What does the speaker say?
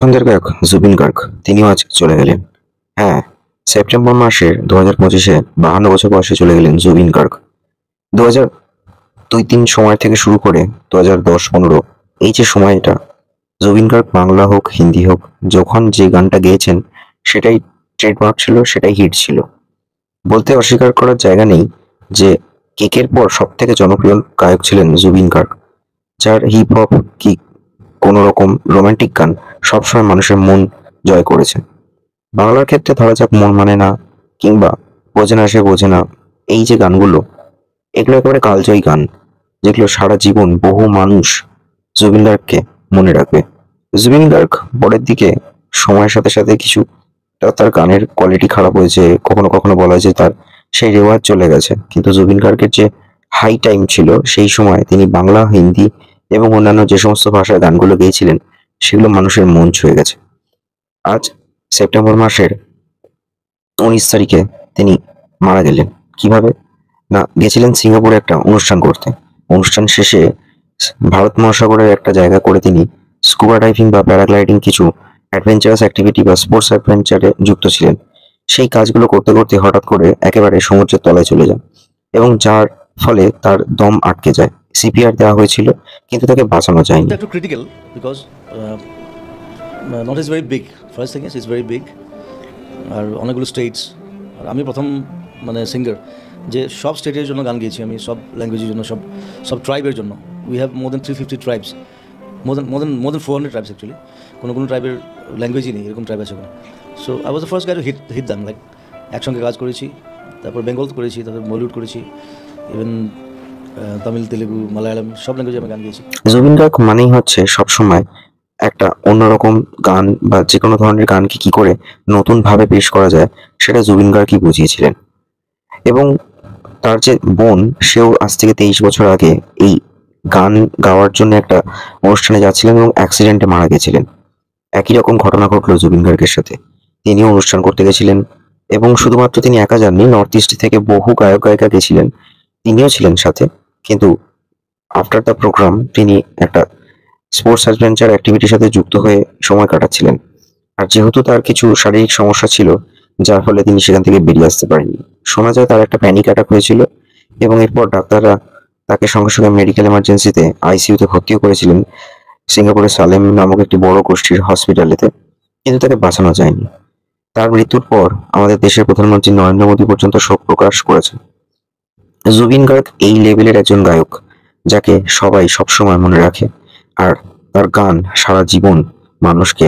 পছন্দের গায়ক জুবিন গার্গ তিনিও আজ চলে গেলেন। হ্যাঁ, সেপ্টেম্বর মাসের 2025-এ 52 বছর বয়সে চলে গেলেন জুবিন গার্গ। 2002-3 সময় থেকে শুরু করে 2010-15 এই যে সময়টা, জুবিন গার্গ বাংলা হোক হিন্দি হোক যখন যে গানটা গেয়েছেন সেটাই ট্রেডমার্ক ছিল, সেটাই হিট ছিল। বলতে অস্বীকার করার জায়গা নেই যে কেকের পর সব থেকে জনপ্রিয় গায়ক ছিলেন জুবিন গার্গ, যার হিপ হপ কি কোনো রকম রোমান্টিক গান সবসময় মানুষের মন জয় করেছে। বাংলার ক্ষেত্রে ধরা যাক মন মানে না কিংবা বোঝে না সে বোঝে না, এই যে গানগুলো, এগুলো একেবারে কালজয়ী গান, যেগুলো সারা জীবন বহু মানুষ জুবিন গার্গকে মনে রাখবে। জুবিন গার্গ পরের দিকে সময়ের সাথে সাথে কিছু তার গানের কোয়ালিটি খারাপ হয়েছে, কখনো কখনো বলা হয় যে তার সেই রেওয়াজ চলে গেছে, কিন্তু জুবিন গার্গের যে হাই টাইম ছিল সেই সময় তিনি বাংলা, হিন্দি এবং অন্যান্য যে সমস্ত ভাষায় গানগুলো গেয়েছিলেন সেগুলো মানুষের মন ছুঁয়ে গেছে। আজ সেপ্টেম্বর মাসের 19 তারিখে তিনি মারা গেলেন। কিভাবে? না, গেছিলেন সিঙ্গাপুরে একটা অনুষ্ঠান করতে। অনুষ্ঠান শেষে ভারত মহাসাগরের একটা জায়গা করে তিনি স্কুবা ডাইভিং বা প্যারাগ্লাইডিং কিছু অ্যাডভেঞ্চারাস অ্যাক্টিভিটি বা স্পোর্টস অ্যাডভেঞ্চারে যুক্ত ছিলেন। সেই কাজগুলো করতে করতে হঠাৎ করে একেবারে সমুদ্রের তলায় চলে যান এবং যার ফলে তার দম আটকে যায়। সিপিআর দেওয়া হয়েছিল কিন্তু তাকে বাঁচানো যায়নি। একটু critical because not is very big. First thing is very big, আর অনেকগুলো স্টেটস। আর আমি প্রথম সিঙ্গার যে সব স্টেটের জন্য গান গেয়েছি আমি, সব ল্যাঙ্গুয়েজের জন্য, সব সব ট্রাইবের জন্য। We have more than 350 tribes, more than 400 tribes actually. কোনো ট্রাইবের ল্যাঙ্গুয়েজই নেই, এরকম ট্রাইব আছে কোনো। So I was the first guy to hit them, like একসঙ্গে কাজ করেছি, তারপর বেঙ্গল করেছি, তারপর বলিউড করেছি, ইভেন তামিল, তেলেগু, মালায়ালাম সব ল্যাঙ্গুয়েজে আমি গান গেয়েছি। জুবিন গার্গ মানেই হচ্ছে সবসময় একটা অন্যরকম গান বা যে কোনো ধরনের গানকে কি করে নতুন ভাবে পেশ করা যায় সেটা জুবিন গার্গই বুঝিয়েছিলেন। এবং তার যে বোন, সেও আজ থেকে 23 বছর আগে এই গান গাওয়ার জন্য একটা অনুষ্ঠানে যাচ্ছিলেন এবং অ্যাক্সিডেন্টে মারা গেছিলেন। একই রকম ঘটনা ঘটলো জুবিন গার্গের সাথে। তিনিও অনুষ্ঠান করতে গেছিলেন এবং শুধুমাত্র তিনি একা যাননি, নর্থ ইস্ট থেকে বহু গায়ক গায়িকা গেছিলেন, তিনিও ছিলেন সাথে। কিন্তু আফটার দ্য প্রোগ্রাম তিনি একটা স্পোর্টস অ্যাডভেঞ্চার অ্যাক্টিভিটির সাথে যুক্ত হয়ে সময় কাটাচ্ছিলেন। আর যেহেতু তার কিছু শারীরিক সমস্যা ছিল, যার ফলে তিনি সেখান থেকে বেরিয়ে আসতে পারেননি। শোনা যায় তার একটা প্যানিক অ্যাটাক হয়েছিল এবং এরপর ডাক্তাররা তাকে সঙ্গে সঙ্গে মেডিকেল এমার্জেন্সিতে আইসিইউতে ভর্তিও করেছিলেন, সিঙ্গাপুরের সালেম নামক একটি বড় গোষ্ঠীর হসপিটালেতে, কিন্তু তাকে বাঁচানো যায়নি। তার মৃত্যুর পর আমাদের দেশের প্রধানমন্ত্রী নরেন্দ্র মোদী পর্যন্ত শোক প্রকাশ করেছেন। জুবিন গার্গ এই লেভেলের একজন গায়ক যাকে সবাই সবসময় মনে রাখে, আর তার গান সারা জীবন মানুষকে